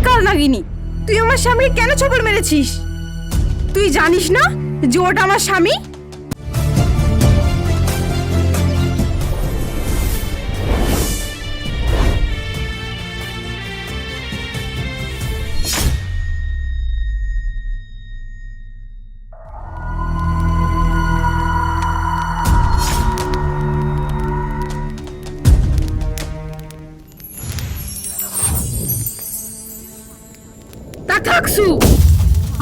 কাল নাগিনি, তুই আমার স্বামীকে কেন ছবল মেরেছিস? তুই জানিস না যে ওটা আমার স্বামী? থাকসু,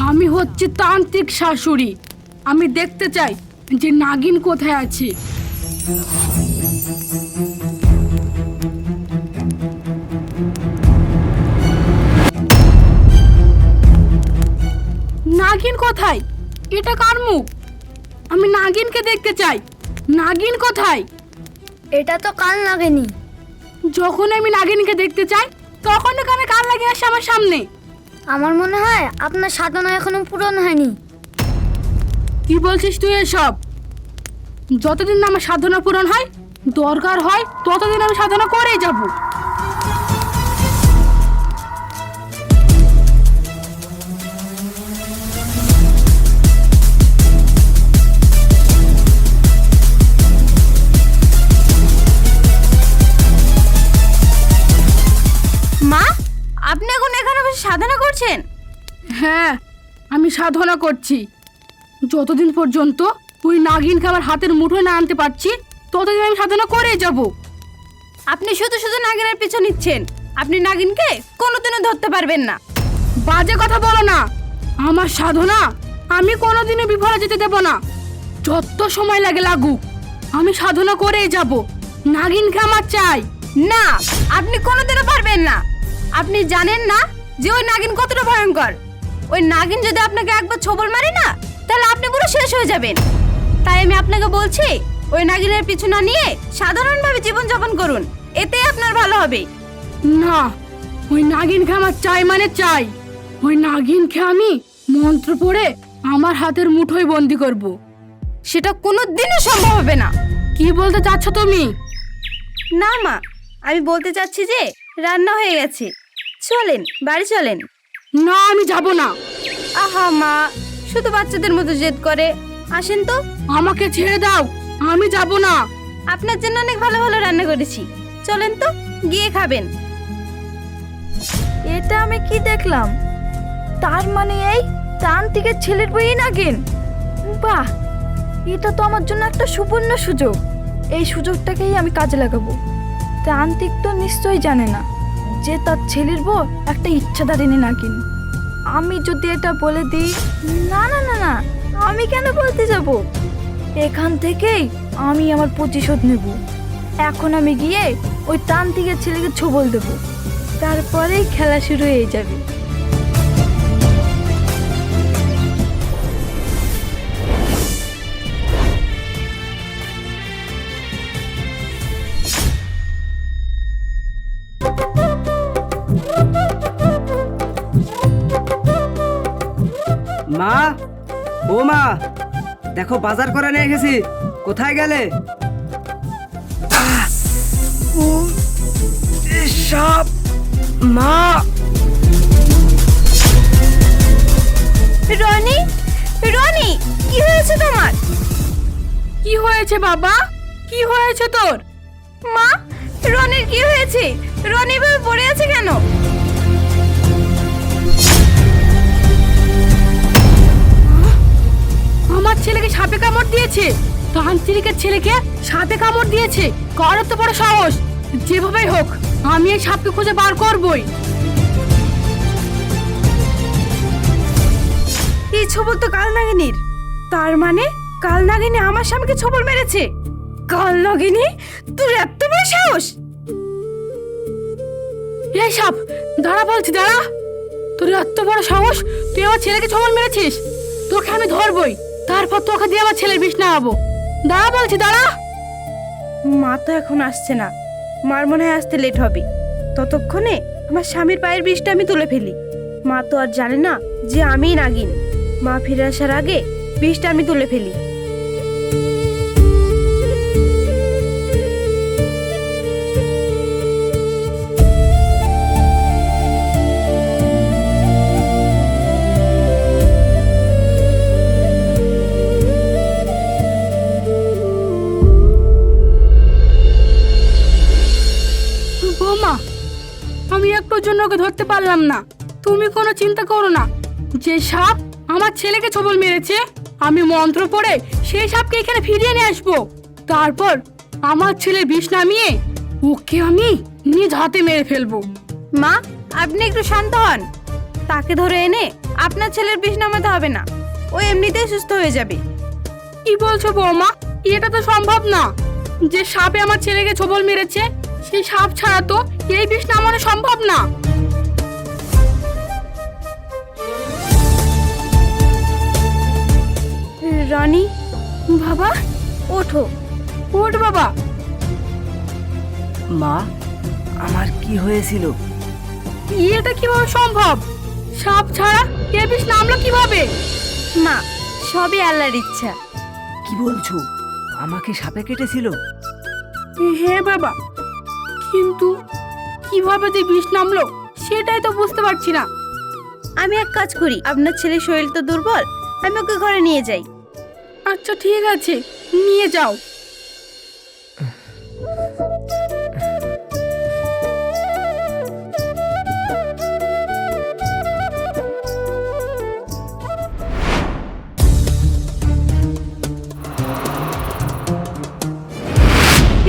আমি হচ্ছে তান্ত্রিক শাশুড়ি। আমি দেখতে চাই যে নাগিন কোথায় আছে। নাগিন কোথায়? এটা কার মুখ? আমি নাগিনকে দেখতে চাই। নাগিন কোথায়? এটা তো কাল লাগেনি। যখন আমি নাগিনকে দেখতে চাই তখন এখানে কাল নাগিন আসে আমার সামনে। আমার মনে হয় আপনার সাধনা এখনো পূরণ হয়নি। কি বলছিস তুই এসব? যতদিন না আমার সাধনা পূরণ হয়, দরকার হয় ততদিন আমি সাধনা করেই যাব। মা, আপনি এখন এখানে বসে সাধনা করছেন? হ্যাঁ, আমি সাধনা করছি। যতদিন পর্যন্ত ওই নাগিনকে আমার হাতের মুঠোয় না আনতে পারছি ততদিন আমি সাধনা করেই যাব। আপনি শুধু শুধু নাগিনের পিছু নিচ্ছেন। আপনি নাগিনকে কোনোদিনও ধরতে পারবেন না। বাজে কথা বলো না। আমার সাধনা আমি কোনোদিনও বিফলে যেতে দেব না। যত সময় লাগে লাগুক, আমি সাধনা করেই যাব। নাগিনকে আমার চাই। না, আপনি কোনোদিনও পারবেন না। আপনি জানেন না যে ওই নাগিন কতটা ভয়ঙ্কর। ওই নাগিন যদি আপনাকে একবার ছবল মারে না, তাহলে আপনি পুরো শেষ হয়ে যাবেন। তাই আমি আপনাকে বলছি, ওই নাগিনের পিছু না নিয়ে সাধারণভাবে জীবনযাপন করুন, এতেই আপনার ভালো হবে। না, ওই নাগিনকে আমার চাই মানে চাই। ওই নাগিনকে আমি মন্ত্র পড়ে আমার হাতের মুঠোয় বন্দি করব। সেটা কোনোদিনও সম্ভব হবে না। কি বলতে চাচ্ছ তুমি? না মা, আমি বলতে চাচ্ছি যে রান্না হয়ে গেছে, চলেন বাড়ি চলেন। না, আমি যাব না। আহা মা, শুধু বাচ্চাদের মতো জেদ করে। আসেন তো। আমাকে ছেড়ে দাও, আমি যাব না। আপনার জন্য অনেক ভালো ভালো রান্না করেছি, চলেন তো গিয়ে খাবেন। এটা আমি কি দেখলাম? তার মানে এই তান্ত্রিকের ছেলের বই নাগিন। বাহ, এটা তো আমার জন্য একটা সুবর্ণ সুযোগ। এই সুযোগটাকেই আমি কাজে লাগাবো। তান্ত্রিক তো নিশ্চয়ই জানে না যে তার ছেলের বউ একটা ইচ্ছাধারিণী নাগিন। আমি যদি এটা বলে দিই, না না না না, আমি কেন বলতে যাব? এখান থেকেই আমি আমার প্রতিশোধ নেব। এখন আমি গিয়ে ওই তান্ত্রিকের ছেলেকে ছবল দেবো, তারপরেই খেলা শুরু হয়ে যাবে। মা, ও মা, দেখো বাজার করে নিয়ে গেছি। কোথায় গেলে? সব মা। রনি, রনি, কি হয়েছে তোমার? কি হয়েছে বাবা? কি হয়েছে তোর? মা, রনির কি হয়েছে? রনি ভাবে পড়ে আছে কেন? আমার ছেলেকে সাপে কামড় দিয়েছে। তান্ত্রিকের ছেলেকে সাপে কামড় দিয়েছে। কার এত বড় সাহস? যেভাবেই হোক আমি এই সাপকে খুঁজে বার করবই। এই ছবল তো কাল নাগিনীর। তার মানে কাল নাগিনী আমার স্বামীকে ছবল মেরেছে। কাল নাগিনী, তোর এত বড় সাহস! এই সাপ, দাঁড়া বলছি, দাঁড়া। তোর এত বড় সাহস, তুই আমার ছেলেকে ছবল মেরেছিস। তোকে আমি ধরবই, তারপর তোকে দিয়ে আমার ছেলের বিষ নামাবো। দাঁড়া বলছি, দাঁড়া। মা তো এখন আসছে না, মার মনে হয় আসতে লেট হবে। ততক্ষণে আমার স্বামীর পায়ের বিষটা আমি তুলে ফেলি। মা তো আর জানে না যে আমিই নাগিন। মা ফিরে আসার আগে বিষটা আমি তুলে ফেলি। আমি একটুর জন্য ওকে ধরতে পারলাম না। তুমি কোনো চিন্তা করো না, যে সাপ আমার ছেলেকে ছোবল মেরেছে আমি মন্ত্র পড়ে সেই সাপকে এখানে ফিরিয়ে নিয়ে আসবো। তারপর আমার ছেলের বিষ নামিয়ে ওকে আমি নিজ হাতে মেরে ফেলবো। মা, আপনি একটু শান্ত হন। তাকে ধরে এনে আপনার ছেলের বিষ নামাতে হবে না, ও এমনিতেই সুস্থ হয়ে যাবে। কি বলছো বৌমা? এটা তো সম্ভব না। যে সাপে আমার ছেলেকে ছোবল মেরেছে সেই সাপ ছাড়া তো এই বিষ নামানো সম্ভব না। রনি, বাবা, ওঠো। ওঠ বাবা। মা, আমার কি হয়েছিল? এটা কিভাবে সম্ভব? সাপ ছাড়া এ বিষ নামলো কিভাবে? মা, সবই আল্লাহর ইচ্ছা। কি বলছো? আমাকে সাপে কেটেছিল? হ্যাঁ বাবা, কিন্তু কিভাবে যে বিষ নামলো সেটাই তো বুঝতে পারছি না। আমি এক কাজ করি, আপনার ছেলের শরীর তো দুর্বল, আমি ওকে ঘরে নিয়ে যাই। আচ্ছা ঠিক আছে, নিয়ে যাও।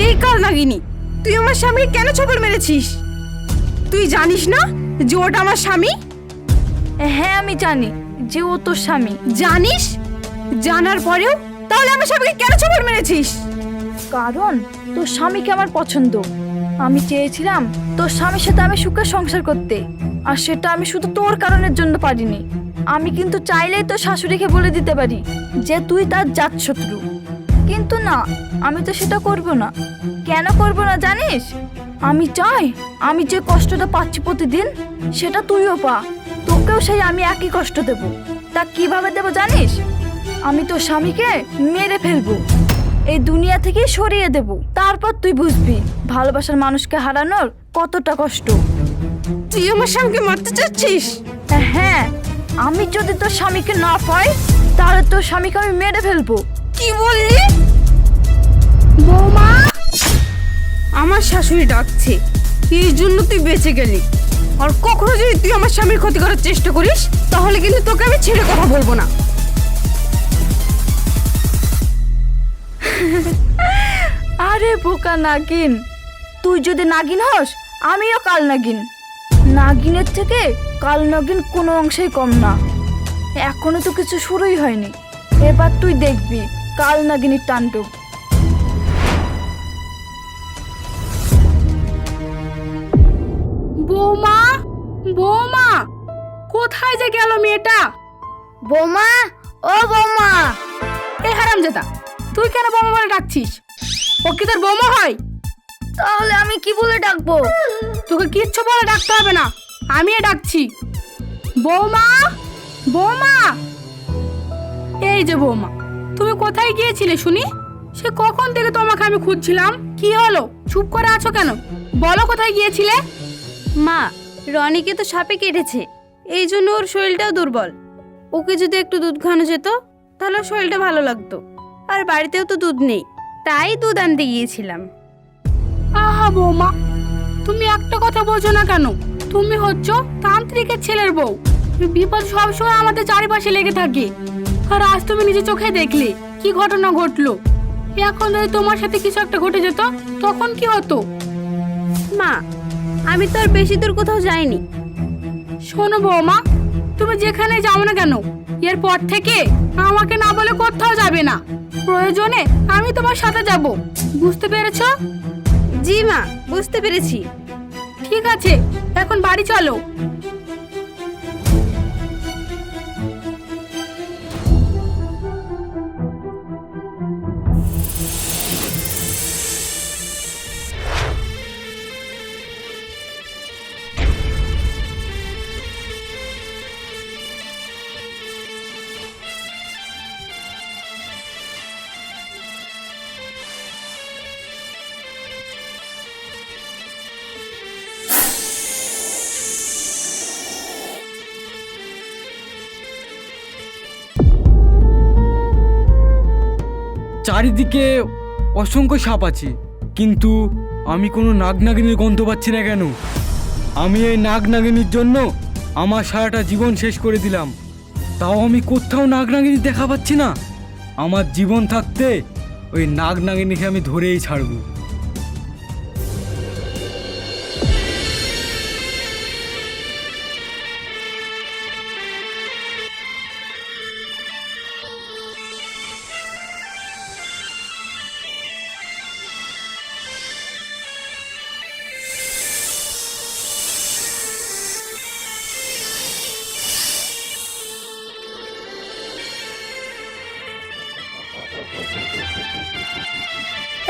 এই কাল নাগিনী, তুই আমার স্বামীকে কেন ছোবল মেরেছিস? তুই জানিস না যে ওটা আমার স্বামী? হ্যাঁ আমি জানি যে ও তোর স্বামী। জানিস? জানার পরেও তাহলে আমার স্বামীকে কেন ছোবল মেরেছিস? কারণ তোর স্বামীকে আমার পছন্দ। আমি চেয়েছিলাম তোর স্বামীর সাথে আমি সুখে সংসার করতে, আর সেটা আমি শুধু তোর কারণের জন্য পারিনি। আমি কিন্তু চাইলেই তোর শাশুড়িকে বলে দিতে পারি যে তুই তার জাত শত্রু, কিন্তু না, আমি তো সেটা করব না। কেন করব না জানিস? আমি চাই আমি যে কষ্টটা পাচ্ছি প্রতিদিন সেটা তুইও পা, তোকেও সেই আমি একই কষ্ট দেব। তা কিভাবে দেব জানিস? আমি তোর স্বামীকে মেরে ফেলবো, এই দুনিয়া থেকে সরিয়ে দেব। তারপর তুই বুঝবি ভালোবাসার মানুষকে হারানোর কতটা কষ্ট। তুই আমার স্বামীকে মারতে চাচ্ছিস? হ্যাঁ, আমি যদি তোর স্বামীকে না পাই তাহলে তোর স্বামীকে আমি মেরে ফেলবো। কি বললি? বৌমা, আমার শাশুড়ি ডাকছে, এই জন্য তুই বেঁচে গেলি। আর কখনো যদি তুই আমার স্বামীর ক্ষতি করার চেষ্টা করিস তাহলে কিন্তু তোকে আমি ছেড়ে কথা বলবো না। আরে বোকা নাগিন, তুই যদি নাগিন হস আমিও কাল নাগিন। নাগিনের থেকে কাল নাগিন কোনো অংশেই কম না। এখনো তো কিছু শুরুই হয়নি, এবার তুই দেখবি কাল নাগিনীর তাণ্ডব। বৌমা, বৌমা, কোথায় যে গেল মেয়েটা? বৌমা, ও বৌমা। এই হারামজাদা, তুই কেন বৌমা বলে ডাকছিস? ও কি তোর বৌমা হয়? তাহলে আমি কি বলে ডাকবো? তোকে কিচ্ছু বলে ডাকতে হবে না, আমি ডাকছি। বৌমা, বৌমা। এই যে বৌমা, তুমি কোথায় গিয়েছিলে শুনি? সে কখন থেকে তোমাকে আমি খুঁজছিলাম। কি হলো, চুপ করে আছো কেন? বলো কোথায় গিয়েছিলে? মা, রনিকে তো সাপে কেটেছে, এই জন্য ওর শরীরটাও দুর্বল। ওকে যদি একটু দুধ খাওয়ানো যেত তাহলে ওর শরীরটা ভালো লাগতো। আর বাড়িতেও তো দুধ নেই, তাই দুধ আনতে গিয়েছিলাম। আহা বৌমা, তুমি একটা কথা বোঝো না কেন? তুমি হচ্ছ তান্ত্রিকের ছেলের বউ। বিপদ সবসময় আমাদের চারিপাশে লেগে থাকে। আর আজ তুমি নিজে চোখে দেখলে কি ঘটনা ঘটলো। এখন যদি তোমার সাথে কিছু একটা ঘটে যেত তখন কি হতো? মা, আমি তো আর বেশি দূর কোথাও যাইনি। শোনো বৌমা, তুমি যেখানে যাও না কেন এরপর থেকে আমাকে না বলে কোথাও যাবে না। প্রয়োজনে আমি তোমার সাথে যাব, বুঝতে পেরেছো? জি মা, বুঝতে পেরেছি। ঠিক আছে, এখন বাড়ি চলো। চারিদিকে অসংখ্য সাপ আছে, কিন্তু আমি কোনো নাগনাগিনীর গন্ধ পাচ্ছি না কেন? আমি এই নাগ নাগিনীর জন্য আমার সারাটা জীবন শেষ করে দিলাম, তাও আমি কোথাও নাগ নাগিনী দেখা পাচ্ছি না। আমার জীবন থাকতে ওই নাগ নাগিনীকে আমি ধরেই ছাড়বো।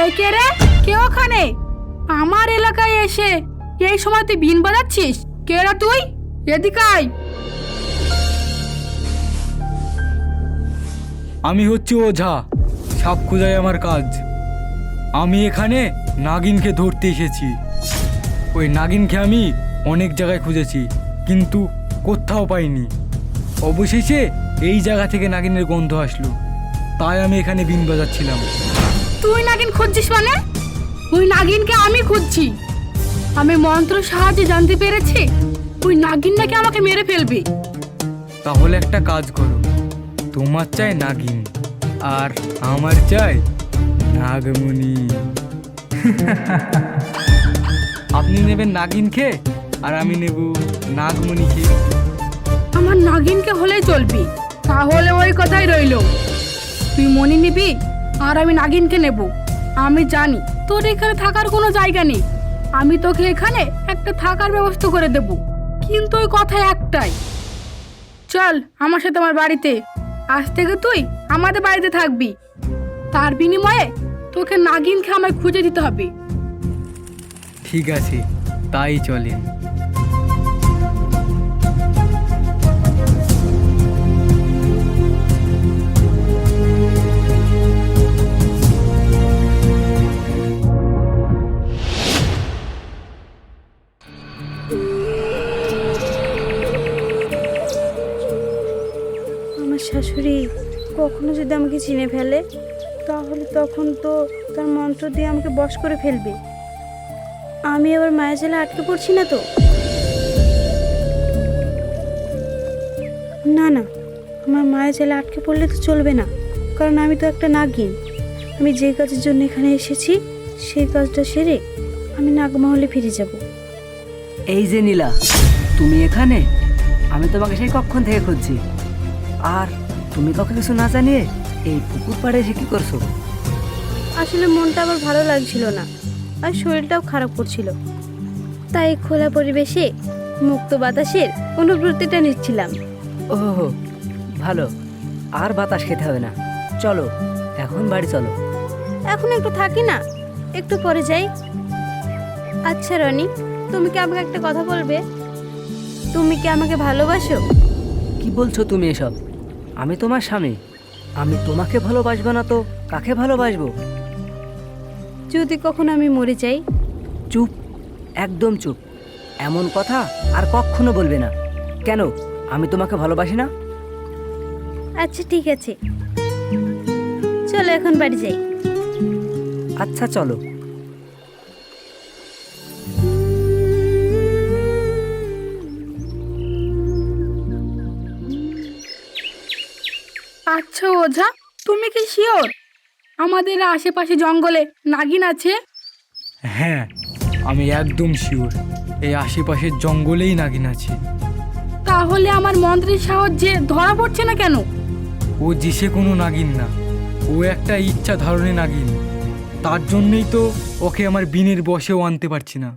এই কে রে? কে ওখানে? আমার এলাকায় এসে এই সময় তুই বিন বাজাচ্ছিস? কে রে তুই? এদিকে আয়। আমি হচ্ছে ওঝা, সাপ খোঁজাই আমার কাজ। আমি এখানে নাগিনকে ধরতে এসেছি। ওই নাগিনকে আমি অনেক জায়গায় খুঁজেছি, কিন্তু কোথাও পাইনি। অবশেষে এই জায়গা থেকে নাগিনের গন্ধ আসলো, তাই আমি এখানে বিন বাজাচ্ছিলাম। তুই নাগিন খুঁজছিস মানে? ওই নাগিনকে আমি খুঁজছি। আমি মন্ত্র সাহায্যে জানতে পেরেছি ওই নাগিন নাকি আমাকে মেরে ফেলবে। তাহলে একটা কাজ করো, তোমার চাই নাগিন আর আমার চাই নাগমণি। আপনি নেবেন নাগিনকে আর আমি নেব নাগমণিকে। আমার নাগিনকে হলেই চলবি। তাহলে ওই কথাই রইলো, তুই মনি নিবি আর আমি নাগিনকে নেব। আমি জানি তোর এখানে থাকার কোনো জায়গা নেই, আমি তোকে এখানে একটা থাকার ব্যবস্থা করে দেব। কিন্তু ওই কথা একটাই, চল আমার সাথে আমার বাড়িতে। আজ থেকে তুই আমাদের বাড়িতে থাকবি, তার বিনিময়ে তোকে নাগিনকে আমায় খুঁজে দিতে হবে। ঠিক আছে, তাই চলেন। আমার শাশুড়ি কখনো যদি আমাকে চিনে ফেলে, তাহলে তখন তো তার মন্ত্র দিয়ে আমাকে বশ করে ফেলবে। আমি আবার মায়া জালে আটকে পড়ছি না তো? না না, আমার মায়া জালে আটকে পড়লে তো চলবে না, কারণ আমি তো একটা নাগিন। আমি যে কাজের জন্য এখানে এসেছি সেই কাজটা সেরে আমি নাগমহলে ফিরে যাব। এই যে নীলা, তুমি এখানে? আমি তোমাকে সেই কখন থেকে খুঁজছি। আর তুমি কাউকে কিছু না জানিয়ে এই পুকুর পাড়ে এসে কি করছো? আসলে মনটা আবার ভালো লাগছিল না, আর শরীরটাও খারাপ করছিল, তাই খোলা পরিবেশে মুক্ত বাতাসের অনুভূতিটা নিচ্ছিলাম। ও ভালো, আর বাতাস খেতে হবে না। চলো এখন বাড়ি চলো। এখন একটু থাকি না, একটু পরে যাই। আচ্ছা রনি, তুমি কি আমাকে একটা কথা বলবে? তুমি কি আমাকে ভালোবাসো? কি বলছো তুমি এসব? আমি তোমার স্বামী, আমি তোমাকে ভালোবাসবো না তো কাকে ভালোবাসবো? যদি কখনো আমি মরে যাই? চুপ, একদম চুপ। এমন কথা আর কখনো বলবে না। কেন, আমি তোমাকে ভালোবাসি না? আচ্ছা ঠিক আছে, চলো এখন বাড়ি যাই। আচ্ছা চলো। আচ্ছা ওঝা, তুমি কি শিওর আমাদের আশেপাশে জঙ্গলে নাগিন আছে? হ্যাঁ, আমি একদম শিওর এই আশেপাশের জঙ্গলেই নাগিন আছে। তাহলে আমার মন্ত্রের সাহায্যে ধরা পড়ছে না কেন? ও যে সে কোনো নাগিন না, ও একটা ইচ্ছা ধারণে নাগিন। তার জন্যই তো ওকে আমার বিনের বশেও আনতে পারছি না।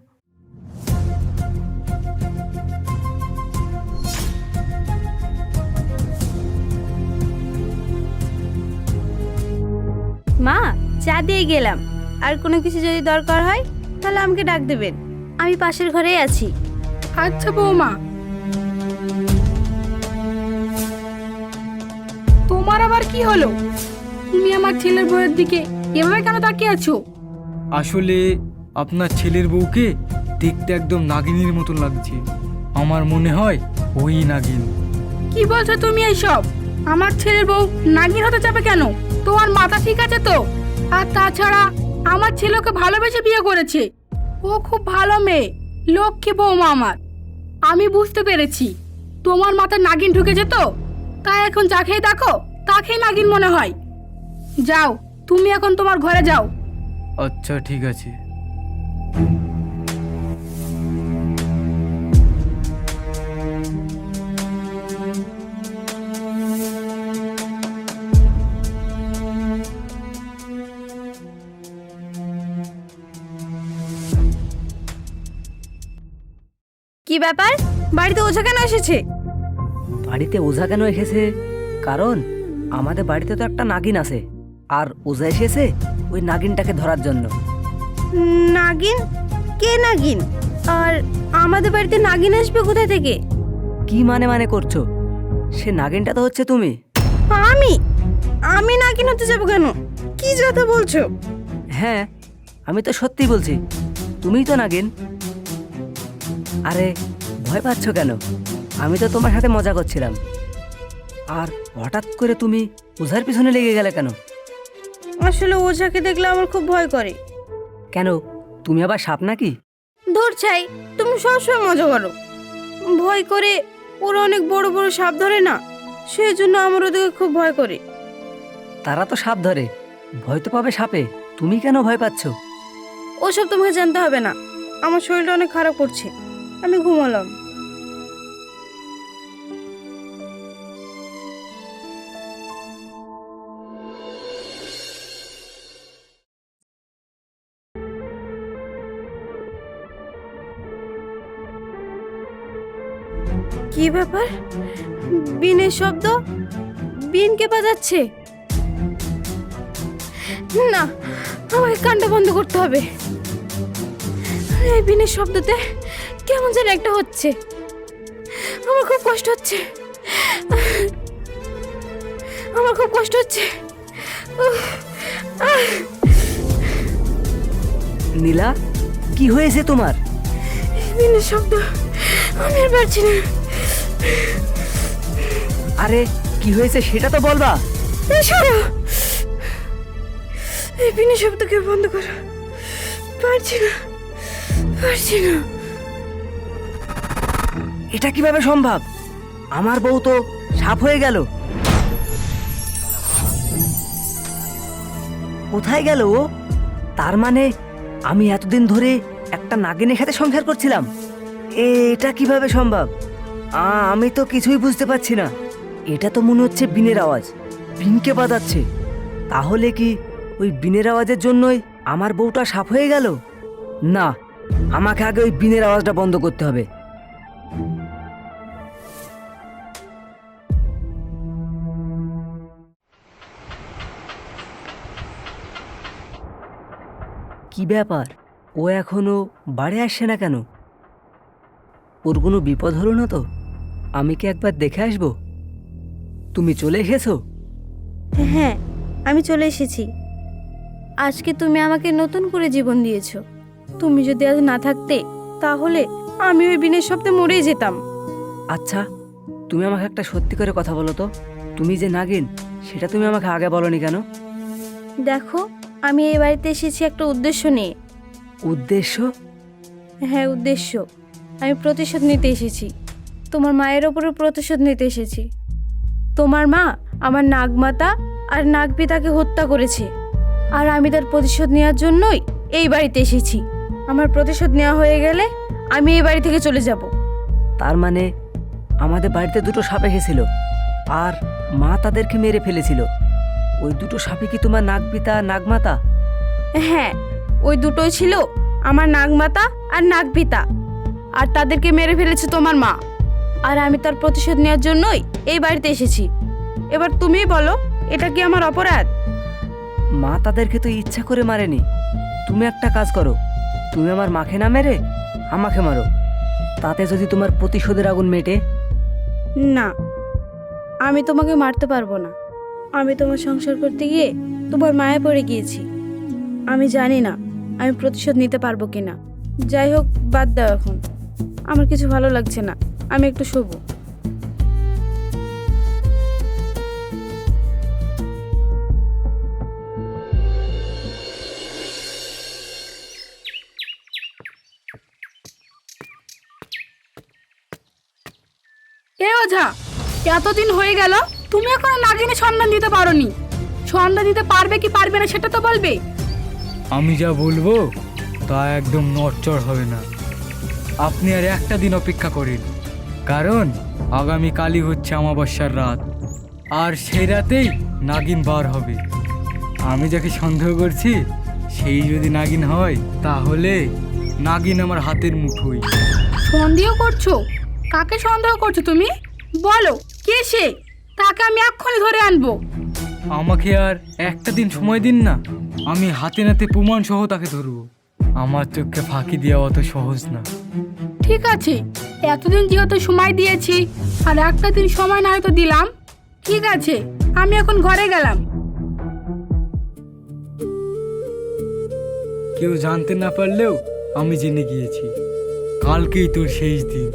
মা, চা দিয়ে গেলাম। আর কোনো কিছু যদি দরকার হয় তাহলে আমাকে ডাক দেবেন, আমি পাশের ঘরেই আছি। আচ্ছা বৌমা। তোমার আবার কি হলো? তুমি আমার ছেলের বউয়ের দিকে এভাবে কেন তাকিয়ে আছো? আসলে আপনার ছেলের বউকে দেখতে একদম নাগিনীর মতো লাগছে। আমার মনে হয় ওই নাগিন। কি বলছো তুমি এইসব? আমার ছেলের বউ নাগিন হতে যাবে কেন? তোমার মাথা ঠিক আছে তো? আর তাছাড়া আমার ছেলেকে ভালোবেসে বিয়ে করেছে, ও খুব ভালো মেয়ে। লক্ষ্মী বৌমা আমার, আমি বুঝতে পেরেছি তোমার মাথায় নাগিন ঢুকেছে তো, তাই এখন যাকেই দেখো তাকেই নাগিন মনে হয়। যাও, তুমি এখন তোমার ঘরে যাও। আচ্ছা ঠিক আছে। কি ব্যাপার, বাড়িতে ওঝা কেন এসেছে? বাড়িতে ওঝা কেন এসেছে? কারণ আমাদের বাড়িতে তো একটা নাগিন আছে, আর ওঝা এসেছে ওই নাগিনটাকে ধরার জন্য। নাগিন? কে নাগিন? আর আমাদের বাড়িতে নাগিন আসবে কোথা থেকে? কি মানে করছো? সে নাগিনটা তো হচ্ছে তুমি। আমি আমি নাগিন হতে যাবো কেন? কি কথা বলছো? হ্যাঁ, আমি তো সত্যি বলছি, তুমিই তো নাগিন। আরে ভয় পাচ্ছ কেন? আমি তো তোমার সাথে মজা করছিলাম। আর হঠাৎ করে তুমি ওঝার পিছনে লেগে গেলে কেন? আসলে ওঝাকে দেখলে আমার খুব ভয় করে। কেন, তুমি আবার সাপ নাকি? ধর চাই, তুমি সবসময় মজা করো। ভয় করে, ওরা অনেক বড় বড় সাপ ধরে না, সেই জন্য আমার ওদেরকে খুব ভয় করে। তারা তো সাপ ধরে, ভয় তো পাবে সাপে, তুমি কেন ভয় পাচ্ছ? ওসব তোমাকে জানতে হবে না। আমার শরীরটা অনেক খারাপ করছে, আমি ঘুমালাম। কি ব্যাপার? বিনের শব্দ? বিন কে বাজাচ্ছে? না, আমাকে কানটা বন্ধ করতে হবে। এই বিনের শব্দতে কেমন যেন একটা হচ্ছে, আমার খুব কষ্ট হচ্ছে। আমার খুব কষ্ট হচ্ছে। উফ, আহ! নীলা, কি হয়েছে তোমার? বিনের শব্দ, আমি আর পারছি না। আরে কি হয়েছে সেটা তো বলবা। এই সরো, এই বিনের শব্দকে বন্ধ করো। পারছি না, পারছি না। এটা কিভাবে সম্ভব? আমার বউ তো সাপ হয়ে গেল। কোথায় গেল ও? তার মানে আমি এতদিন ধরে একটা নাগিনের সাথে সংসার করছিলাম। এটা কিভাবে সম্ভব? আমি তো কিছুই বুঝতে পারছি না। এটা তো মনে হচ্ছে বিনের আওয়াজ, বিনকে বাজাচ্ছে। তাহলে কি ওই বিনের আওয়াজের জন্যই আমার বউটা সাপ হয়ে গেল? না, আমাকে আগে ওই বিনের আওয়াজটা বন্ধ করতে হবে। কি ব্যাপার, ও এখনো বাড়ি আসছে না কেন? ওর কোনো বিপদ হলো না তো? আমি কি একবার দেখে আসবো? তুমি চলে এসেছো? হ্যাঁ, আমি চলে এসেছি। আজকে তুমি আমাকে নতুন করে জীবন দিয়েছো। তুমি যদি আজ না থাকতে, তাহলে আমি ওই বিনের শব্দে মরেই যেতাম। আচ্ছা, তুমি আমাকে একটা সত্যি করে কথা বলো তো, তুমি যে নাগিন সেটা তুমি আমাকে আগে বলনি কেন? দেখো, আমি এই বাড়িতে এসেছি একটা উদ্দেশ্য নিয়ে। উদ্দেশ্য? হ্যাঁ, উদ্দেশ্য। আমি প্রতিশোধ নিতে এসেছি। তোমার মায়ের ওপরে প্রতিশোধ নিতে এসেছি। তোমার মা আমার নাগমাতা আর নাগপিতাকে হত্যা করেছে, আর আমি তার প্রতিশোধ নেওয়ার জন্যই এই বাড়িতে এসেছি। আমার প্রতিশোধ নেওয়া হয়ে গেলে আমি এই বাড়ি থেকে চলে যাব। তার মানে আমাদের বাড়িতে দুটো সাপ এসেছিল, আর মা তাদেরকে মেরে ফেলেছিল। ওই দুটো সাপে কি তোমার নাগপিতা নাগমাতা? হ্যাঁ, ওই দুটোই ছিল আমার নাগমাতা আর নাগপিতা, আর তাদেরকে মেরে ফেলেছে তোমার মা। আর আমি তার প্রতিশোধ নেওয়ার জন্যই এই বাড়িতে এসেছি। এবার তুমিই বলো, এটা কি আমার অপরাধ? মা তাদেরকে তো ইচ্ছা করে মারেনি। তুমি একটা কাজ করো, তুমি আমার মাকে না মেরে আমাকে মারো, তাতে যদি তোমার প্রতিশোধের আগুন মেটে। না, আমি তোমাকে মারতে পারবো না। আমি তোমার সংসার করতে গিয়ে তোমার মায়ে পড়ে গিয়েছি। আমি জানি না আমি প্রতিশোধ নিতে পারবো কিনা। যাই হোক, বাদ দাও এখন, আমার কিছু ভালো লাগছে না, আমি একটু শোবো। এ ওঝা, এতদিন হয়ে গেল তুমি এখনো নাগিনের সন্ধান দিতে পারোনি। সন্ধান দিতে পারবে কি পারবে না সেটা তো বলবে। আমি যা বলবো তা একদম নড়চড় হবে না। আপনি আর একটা দিন অপেক্ষা করেন, কারণ আগামীকালই হচ্ছে অমাবস্যার রাত, আর সেই রাতেই নাগিন বার হবে। আমি যাকে সন্দেহ করছি সেই যদি নাগিন হয়, তাহলে নাগিন আমার হাতের মুঠোই। সন্দেহ করছো? কাকে সন্দেহ করছো তুমি? বলো কে সে, তাকে আমি এক্ষুনি ধরে আনবো। আমাকে আর একটা দিন সময় দিন না, আমি হাতে নাতে প্রমাণ সহ তাকে ধরবো। আমার চোখকে ফাঁকি দেওয়া অত সহজ না। ঠিক আছে, এতদিন যেহেতু সময় দিয়েছি, আর একটা দিন সময় না হয়তো দিলাম। ঠিক আছে, আমি এখন ঘরে গেলাম। কেউ জানতে না পারলেও আমি জেনে গিয়েছি, কালকেই তোর শেষ দিন।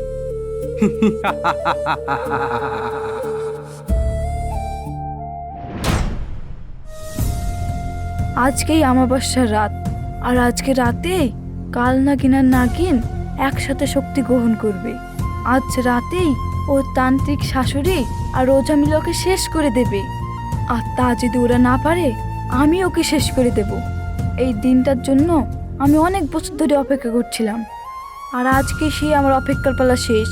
আজকেই অমাবস্যার রাত, আর আজকে রাতে কাল নাগিন আর নাগিন একসাথে শক্তি গ্রহণ করবে। আজ রাতেই ও তান্ত্রিক শাশুড়ি আর ওঝা মিলে ওকে শেষ করে দেবে। আর তা যদি ওরা না পারে, আমি ওকে শেষ করে দেব। এই দিনটার জন্য আমি অনেক বছর ধরে অপেক্ষা করছিলাম, আর আজকে সেই আমার অপেক্ষার পালা শেষ।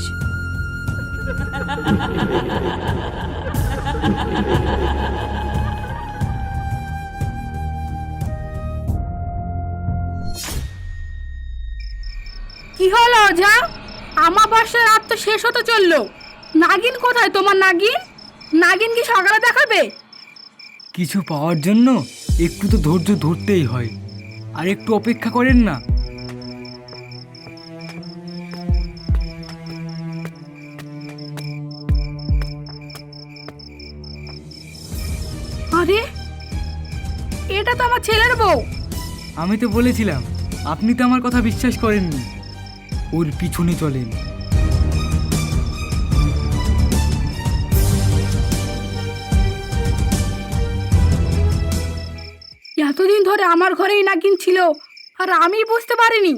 কি হলো ওঝা? আমাবস্যার রাত তো শেষ হতে চললো। নাগিন কোথায় তোমার নাগিন? নাগিন কি সকালে দেখাবে? কিছু পাওয়ার জন্য একটু তো ধৈর্য ধরতেই হয়, আর একটু অপেক্ষা করেন না। আরে, এটা তো আমার ছেলের বউ। আমি তো বলেছিলাম, আপনি তো আমার কথা বিশ্বাস করেননি। ওর পিছনে চলেন। এতদিন ধরে আমার ঘরেই নাগিন ছিল, আর আমি বুঝতে পারিনি।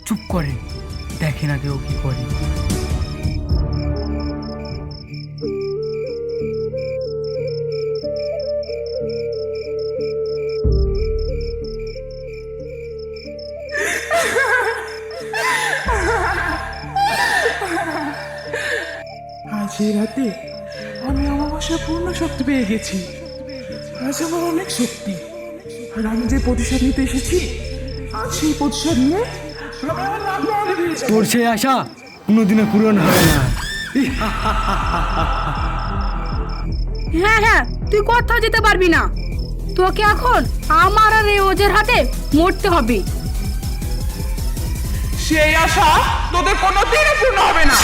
চুপ করেন, দেখেন আগে ও কি করে। আজ এই রাতে আমি অমাবস্যার পূর্ণ শক্তি পেয়ে গেছি। আজ আমার অনেক শক্তি, আর আমি যে প্রতিশোধ নিতে এসেছি, আজ সেই প্রতিশোধ নিয়ে আমি আমার নাগমহলে ফিরে যাবো। তোর সেই আশা কোনোদিনও পূরণ হবে না। হ্যাঁ হ্যাঁ, তুই কোথাও যেতে পারবি না। তোকে এখন আমার আর এই ওজের হাতে মরতে হবে। সেই আশা তোদের কোনোদিনই পূর্ণ হবে না।